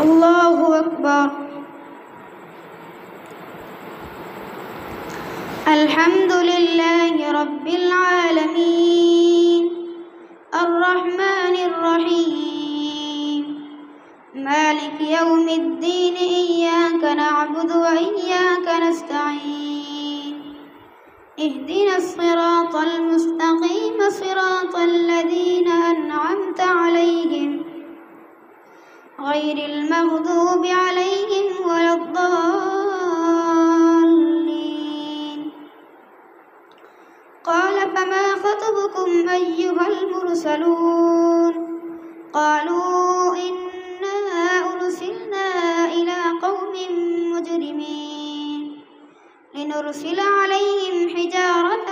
الله أكبر. الحمد لله رب العالمين الرحمن الرحيم مالك يوم الدين إياك نعبد وإياك نستعين اهدنا الصراط المستقيم صراط الذين أنعمت عليهم غير المغضوب عليهم ولا الضالين. قال فما خطبكم أيها المرسلون قالوا إنا أرسلنا إلى قوم مجرمين لنرسل عليهم حجارة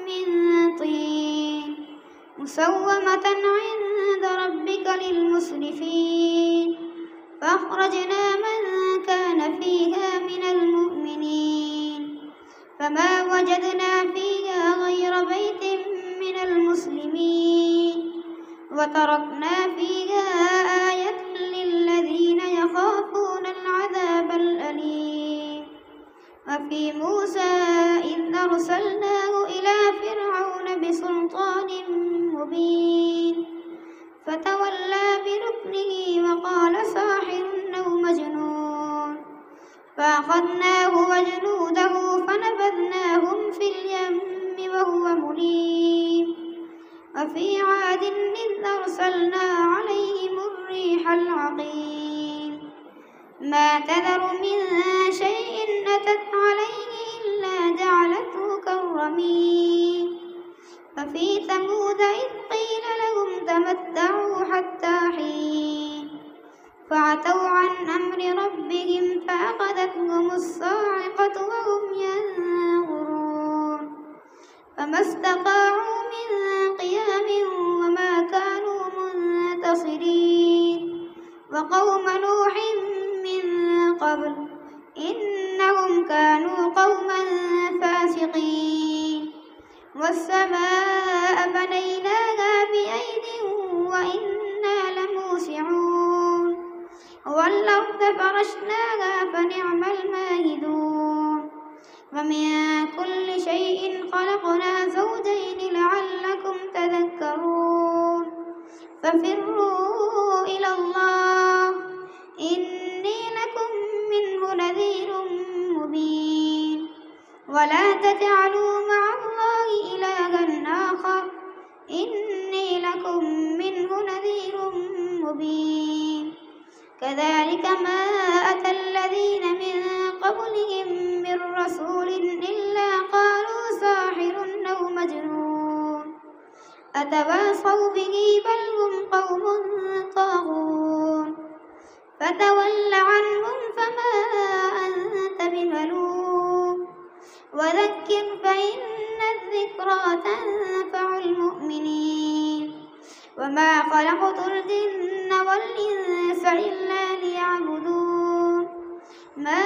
من طين مسومة عند ربك للمسرفين فأخرجنا من كان فيها من المؤمنين فما وجدنا فيها غير بيت من المسلمين وتركنا فيها آية للذين يخافون العذاب الأليم. وفي موسى إذ أرسلناه إلى فرعون بسلطان مبين فتولى بركنه وقال ساحر أو مجنون فأخذناه وجنوده فنبذناهم في اليم وهو مليم. وفي عاد إذ أرسلنا عليهم الريح العقيم ما تذر من شيء أتت عليه إلا جعلته كالرميم. وفي ثمود إذ قيل لهم تمتعوا حتى حين فعتوا عن أمر ربهم فأخذتهم الصاعقة وهم ينظرون فما استطاعوا من قيام وما كانوا منتصرين. وقوم نوح من قبل إنهم كانوا قوما فاسقين. والسماء بنيناها بأيد وإنا لموسعون والأرض فرشناها فنعم الماهدون. ومن كل شيء خلقنا زوجين لعلكم تذكرون. ففروا إلى الله إني لكم منه نذير مبين. ولا تجعلوا مع الله إلها آخر إني لكم منه نذير مبين. كذلك ما أتى الذين من قبلهم من رسول إلا قالوا ساحر أو مجنون أتواصوا به بل هم قوم طاغون. فتول عنهم فما أنت بملوم وذكر فإن الذكرى تنفع المؤمنين. وما خلقت الجن والإنس إلا ليعبدون ما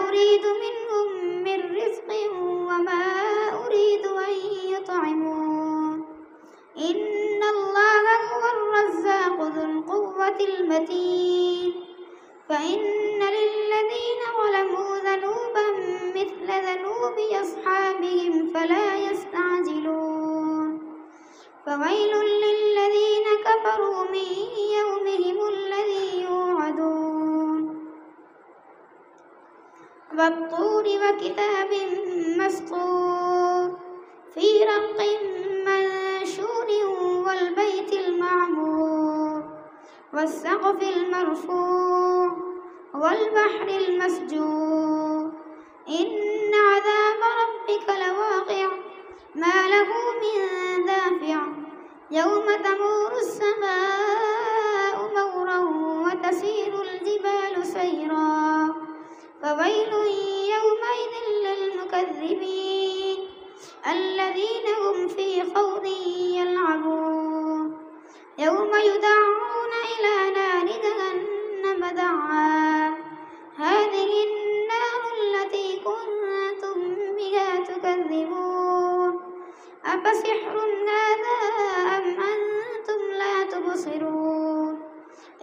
أريد منهم من رزق وما أريد أن يطعمون إن الله هو الرزاق ذو القوة المتين. فإن للذين ظلموا ذنوبا مثل ذنوب أصحابهم فلا يستعجلون. فويل للذين كفروا من يومهم الذي يوعدون. والطور وكتاب مسطور في رق منشور والبيت المعمور والسقف المرفوع والبحر المسجور إن عذاب ربك لواقع ما له من دافع يوم تمور السماء مورا وتسير الجبال سيرا. فويل يومئذ للمكذبين الذين هم في خوض يلعبون. يوم يدعون إلى نار جهنم دعا هذه النار التي كنتم بها تكذبون أفسحر هذا أم أنتم لا تبصرون.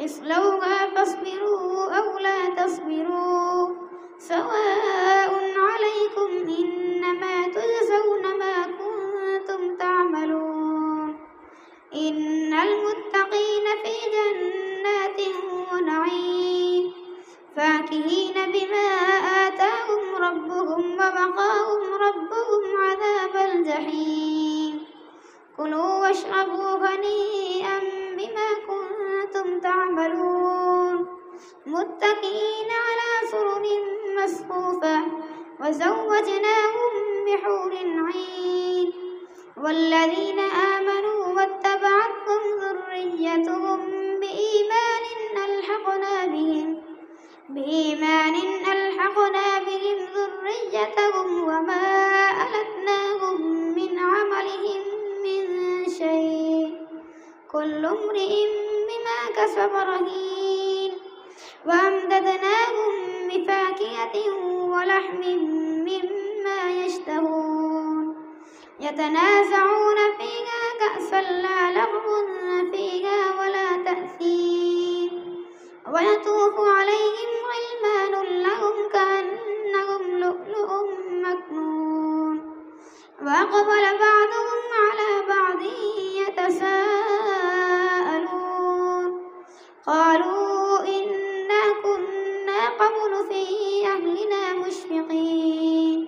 اصلوها فاصبروا أو لا تصبروا سواء عليكم إنما تجزون ما كنتم تعملون. إن المتقين في جنات ونعيم فاكهين بما آتاهم ربهم ووقاهم ربهم عذاب الجحيم. كلوا واشربوا هنيئا بما كنتم تعملون متكئين على سرر مصفوفة وزوجناهم بحور عين. والذين آمنوا واتبعتهم ذريتهم بإيمان ألحقنا بهم ذريتهم وما ألتناهم من عملهم من شيء كل امرئ بما كسب رهين. وأمددناهم بفاكهة ولحم مما يشتهون يتنازعون فيها كأسا لا لغو فيها ولا تأثيم. ويطوف عليهم غلمان لهم كأنهم لؤلؤ مكنون. وأقبل بعضهم على بعض يتساءلون قالوا إنا كنا قبل في أهلنا مشفقين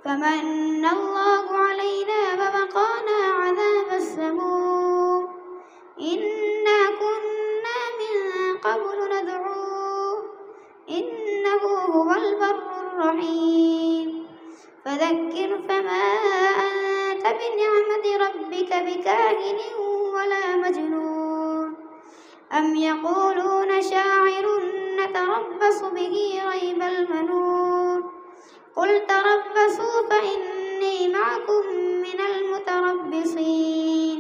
فمن الله علينا ووقانا عذاب السموم إنا كنا من قبل ندعوه إنه هو البر الرحيم. فذكر فما أنت بنعمة ربك بكاهن ولا مجنون. أم يقولون شاعر نتربص به ريب المنون. قل تربصوا فإني معكم من المتربصين.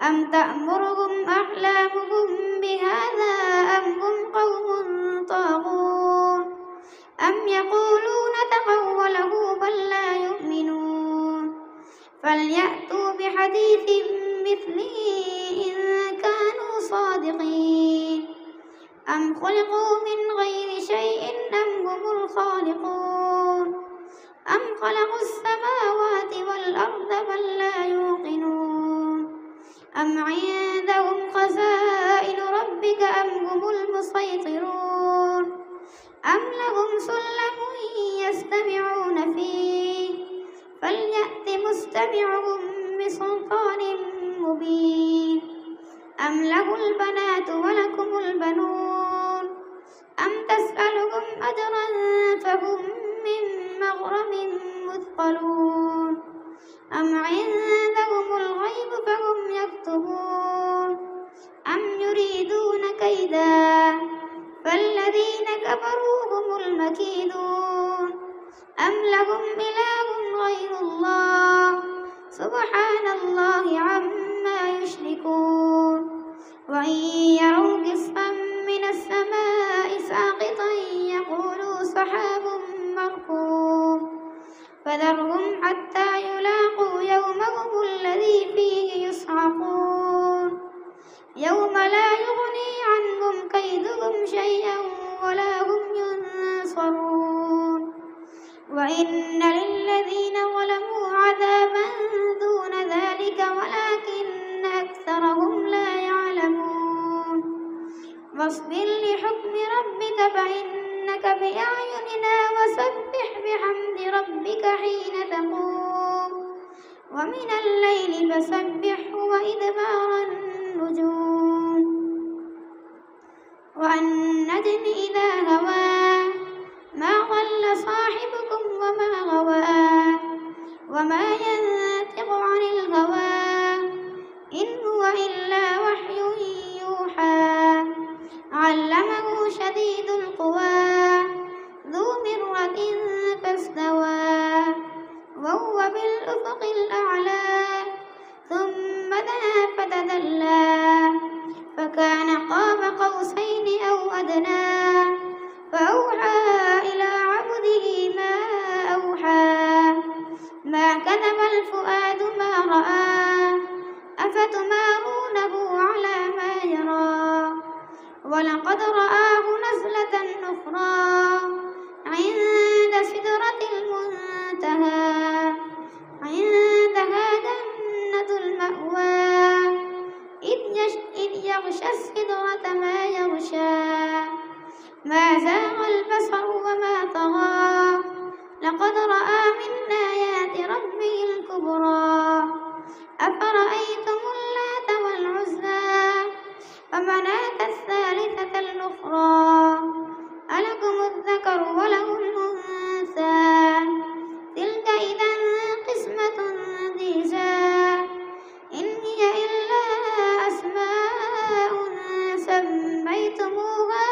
أم تأمرهم أحلامهم بهذا أم هم قوم طاغون. أم يقولون تقوله بل لا يؤمنون. فليأتوا بحديث مثله إن كانوا صادقين. أم خلقوا من غير شيء أم هم الخالقون. أم خلقوا السماوات والأرض بل لا يوقنون. أم عندهم خزائن ربك أم هم المسيطرون. أم لهم سلم يستمعون فيه فليأت مستمعهم بسلطان مبين. أم له البنات ولكم البنون. أم تسألهم أجرا فهم من مغرم مثقلون. أم عندهم الغيب فهم يكتبون. أم يريدون كيدا فالذين كفروا هم المكيدون. أم لهم إله غير الله سبحان الله عما يشركون. وإن يروا كسفا من السماء ساقطا يقولوا سحاب مركوم. فذرهم حتى يلاقوا يومهم الذي فيه يصعقون. يوم لا يغني عنهم كيدهم شيئا ولا هم ينصرون. وإن للذين ظلموا عذابا دون ذلك ولكن أكثرهم لا يعلمون. واصبر لحكم ربك فإنك بأعيننا وسبح بحمد ربك حين تقوم ومن الليل فسبحه وإدبار النجوم. والنجم إذا هوى ما ضل صاحبكم وما غوى وما ينطق عن الهوى إن هو إلا وحي يوحى. علمه شديد القوى ذو مرة فاستوى وهو بالأفق الأعلى. ثم دنا فتدلى فكان قاب قوسين أو أدنى. ولقد رآه نزلة أخرى عند سدرة المنتهى عندها جنة المأوى إذ يغشى السدرة ما يغشى ما زاغ البصر وما طغى لقد رأى من آيات ربه الكبرى أفرأيتم اللات والعزى ومناة الثالثة الأخرى ألكم الذكر وله الأنثى تلك إذا قسمة ضيزى إن هي إلا أسماء سميتموها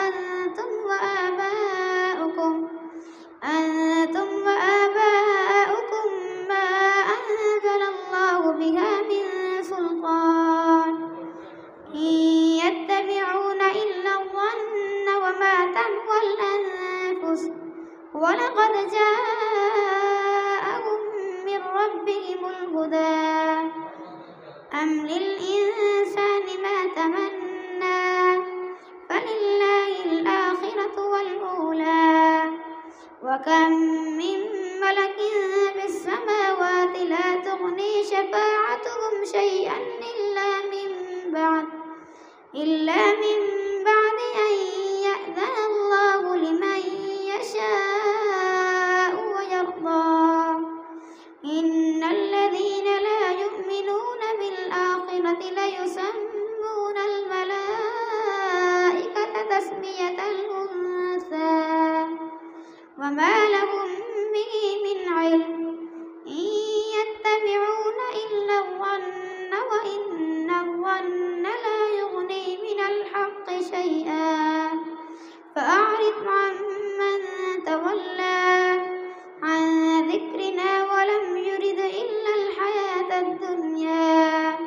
أنتم وآباؤكم ما أنزل الله بها من سلطان إن يتبعون إلا الظن وما تهوى الأنفس ولقد جاءهم من ربهم الهدى أم للإنسان ما تمنى فلله الآخرة والأولى وكم من ملك في السماوات لا تغني شفاعتهم شيئا إلا من بعد أن يأذن الله لمن يشاء ويرضى إن الذين لا يؤمنون بالآخرة ليسمون الملائكة تسمية الأنثى وما لهم به من علم إن يتبعون إلا الظن وإن الظن لا يغني من الحق شيئا فأعرض عمن تولى عن ذكرنا ولم يرد إلا الحياة الدنيا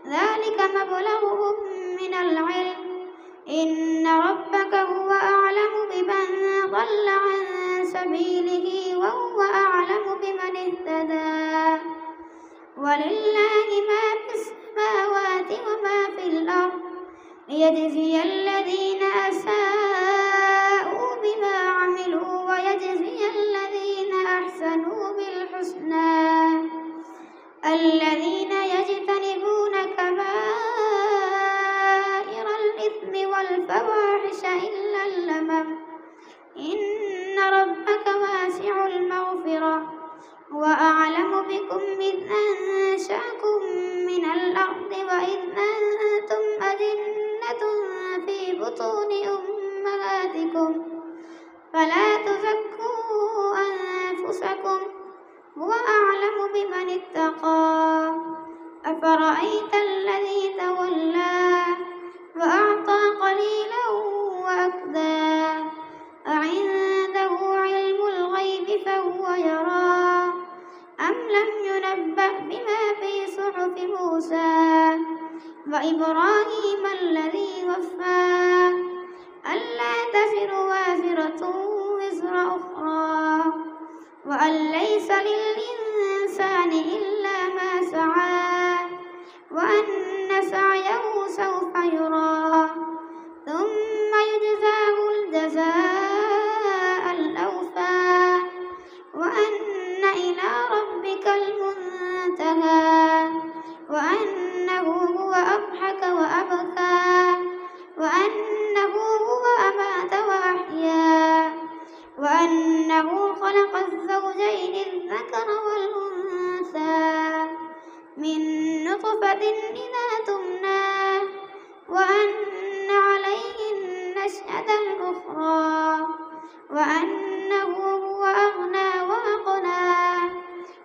ذلك مبلغهم من العلم إن ربك هو أعلم بمن ضل عن سبيله وهو أعلم بمن اهتدى ولله ما في السماوات وما في الأرض ليجزي الذين أساءوا بما عملوا ويجزي الذين أحسنوا بالحسنى الذين يجتنبون كبائر الإثم والفواحش إلا اللمم إن ربك واسع المغفرة وأعلم بكم إذ أنشأكم من الأرض وإذ أنتم أجنة في بطون أمهاتكم فلا تزكوا أنفسكم هو أعلم بمن اتقى أفرأيت الذي تولى وأعطى قليلا وأكدى أعنده علم الغيب فهو يرى أم لم ينبأ بما في صحف موسى وإبراهيم الذي وفى ألا تزر وازرة وزر أخرى وأن ليس للإنسان إلا ما سعى وأن سعيه سوف يرى ثم يجزاه الجزاء الأوفى وأن إلى ربك المنتهى وأنه هو أضحك وأبكى وأنه هو أمات وأحيا وأنه خلق الزوجين الذكر والأنثى من نطفة إذا تمنى وأن عليه النشأة الأخرى وأنه هو أغنى وأقنى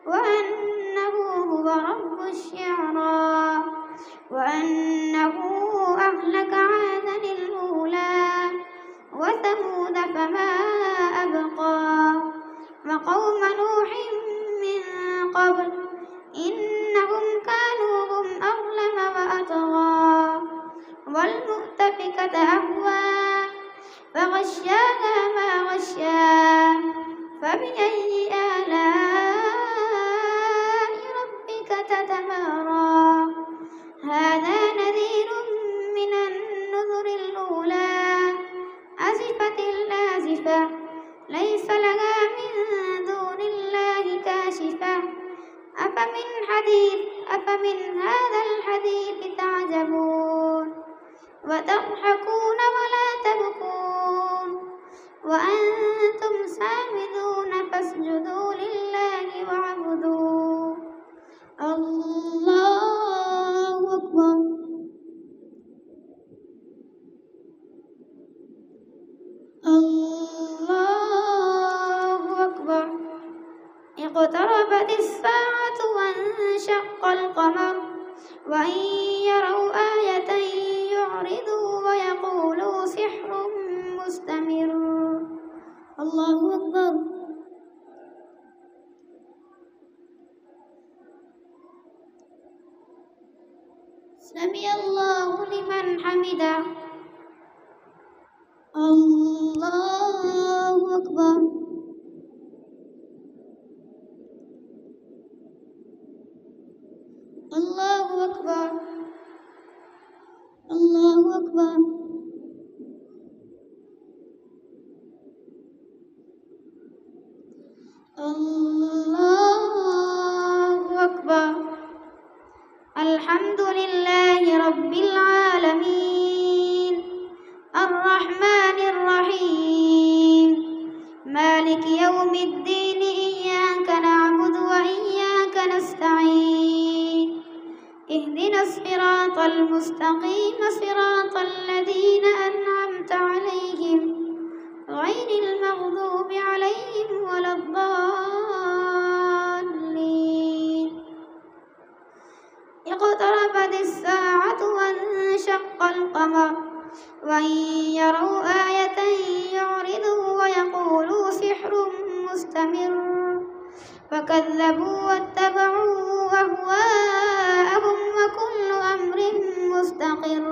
وأنه هو رب الشعرى وأنه أهلك عادا الأولى وثمود فما أبقى وقوم نوح من قبل إنهم كانوا هم أظلم وأطغى والمؤتفكة أهوى فغشاها ما غشا فبأي آلاء ربك تتمارى هذا نذير من النذر الأولى وتضحكون ولا تبكون وأنتم سامدون فاسجدوا لله واعبدوا. الله أكبر. الله أكبر. اقتربت الساعة وانشق القمر وإن يروا آية يعرضوا ويقولوا سحر مستمر. الله أكبر. سمع الله لمن حمده. الله أكبر. الله أكبر. الله أكبر. الله أكبر. الحمد لله رب العالمين الرحمن الرحيم مالك يوم الدين إياك نعبد وإياك نستعين اهدنا الصراط المستقيم صراط الذين أنعمت عليهم غير المغضوب عليهم ولا الضالين. اقتربت الساعة وانشق القمر وإن يروا آية يعرضوا ويقولوا سحر مستمر فكذبوا واتبعوا أهواءهم وكل أمر مستقر.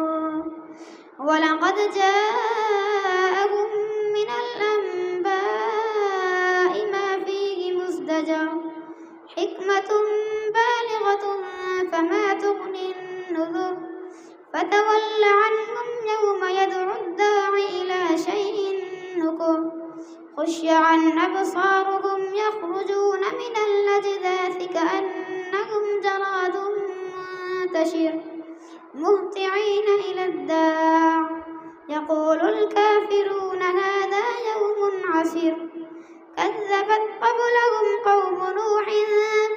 ولقد جاءهم من الأنباء ما فيه مزدجر حكمة بالغة فما تغني النذر فتول عنهم يوم يدعو الداعي إلى شيء نكر خش عن أبصارهم يخرجون من الأجداث كأنهم جراد منتشر مهطعين إلى الداع يقول الكافرون هذا يوم عسير. كذبت قبلهم قوم نوح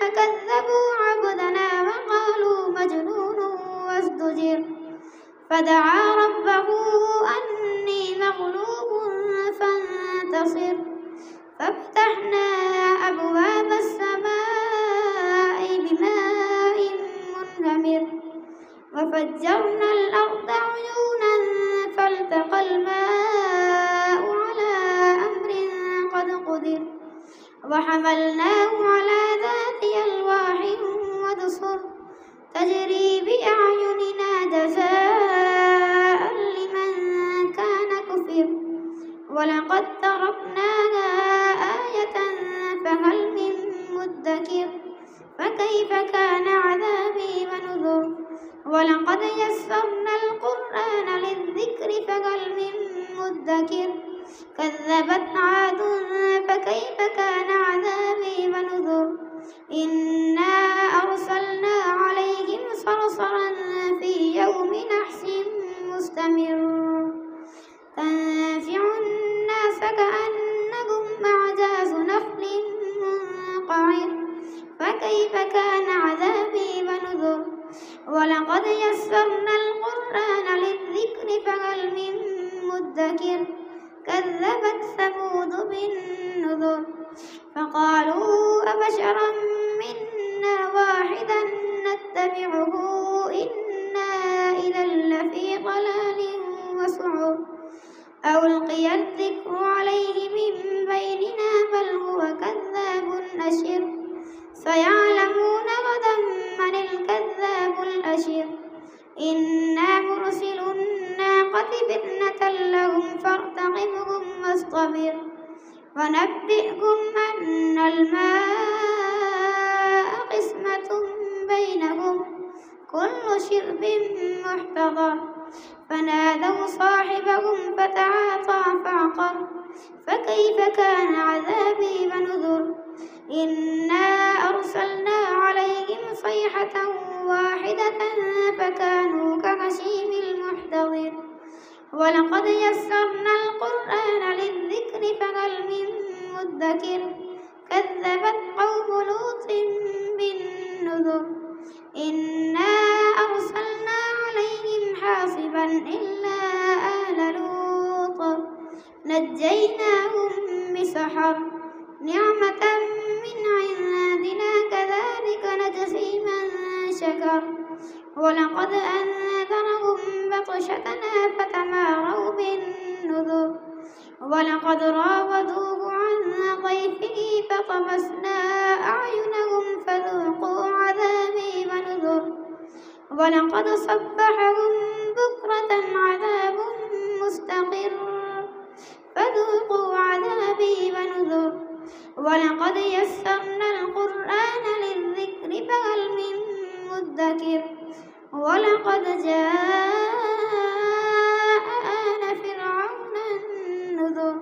فكذبوا عبدنا وقالوا مجنون وازدجر فدعا ربه أني مغلوب فانتصر ففتحنا أبواب السماء بماء منهمر وفجرنا الأرض عيونا فالتقى الماء على أمر قد قدر وحملناه على ذات ألواح ودسر تجري بأعيننا جزاء لمن كان كفر ولقد تركناها آية فهل من مدكر فكيف كان عذابي ونذر. ولقد يسرنا القرآن للذكر فهل من مدكر كذبت عاد فكيف كان عذابي ونذر. إنا أرسلنا عليهم صرصرا في يوم نحس مستمر تنزع الناس كأنهم أعجاز نخل منقعر فكيف كان عذابي ونذر. ولقد يسرنا القرآن للذكر فهل من مدكر كذبت ثمود بالنذر فقالوا أبشرا منا واحدا نتبعه إنا إذا لفي ضلال وسعر أو ألقي الذكر عليه من بيننا بل هو كذاب أشر سيعلمون غدا من الكذاب الأشر. إنا مرسل الناقة فتنة لهم فارتقبهم واصطبر ونبئهم أن الماء قسمة بينهم كل شرب محتضر فنادوا صاحبهم فتعاطى فعقر فكيف كان عذابي ونذر. إنا أرسلنا عليهم صيحة واحدة فكانوا كهشيم المحتضر. ولقد يسرنا القرآن للذكر فهل من مدكر كذبت قوم لوط بالنذر إنا أرسلنا عليهم حاصبا إلا آل لوط نجيناهم بسحر نعمة من عندنا كذلك نجزي من شكر ولقد أنذرهم بطشتنا فتماروا بالنذر ولقد راودوه عن ضيفه فطمسنا أعينهم فذوقوا عذابي ونذر ولقد صبحهم بكرة عذاب مستقر فذوقوا عذابي ونذر ولقد يسرنا القرآن للذكر فهل من مدكر ولقد جاء آل فرعون النذر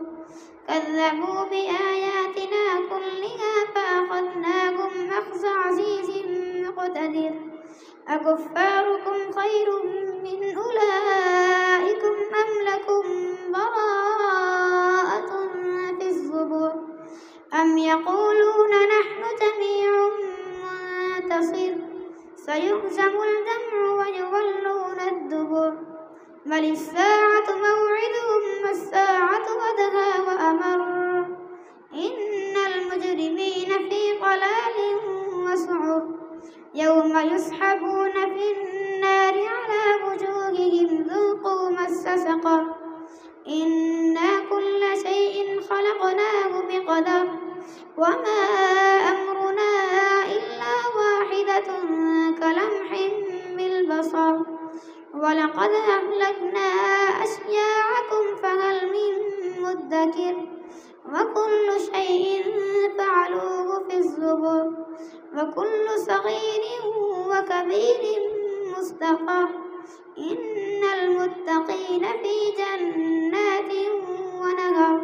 كذبوا بآياتنا كلها فأخذناهم أخذ عزيز مقتدر أكفاركم خير من أولئكم أم لكم براءة في الزبر أم يقولون نحن جميع منتصر سيهزم الجمع ويولون الدبر بل الساعة موعدهم والساعة أدهى وأمر إن المجرمين في ضلال وسعر يوم يسحبون في النار على وجوههم ذوقوا مس سقر إنا كل شيء خلقناه بقدر وما أمرنا إلا واحدة كلمح بالبصر ولقد أهلكنا أشياعكم فهل من مدكر وكل شيء فعلوه في الزبر وكل صغير وكبير مستقر إن المتقين في جنات ونهر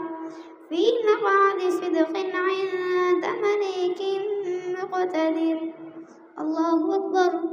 في مقعد صدق عند مليك مقتدر الله أكبر.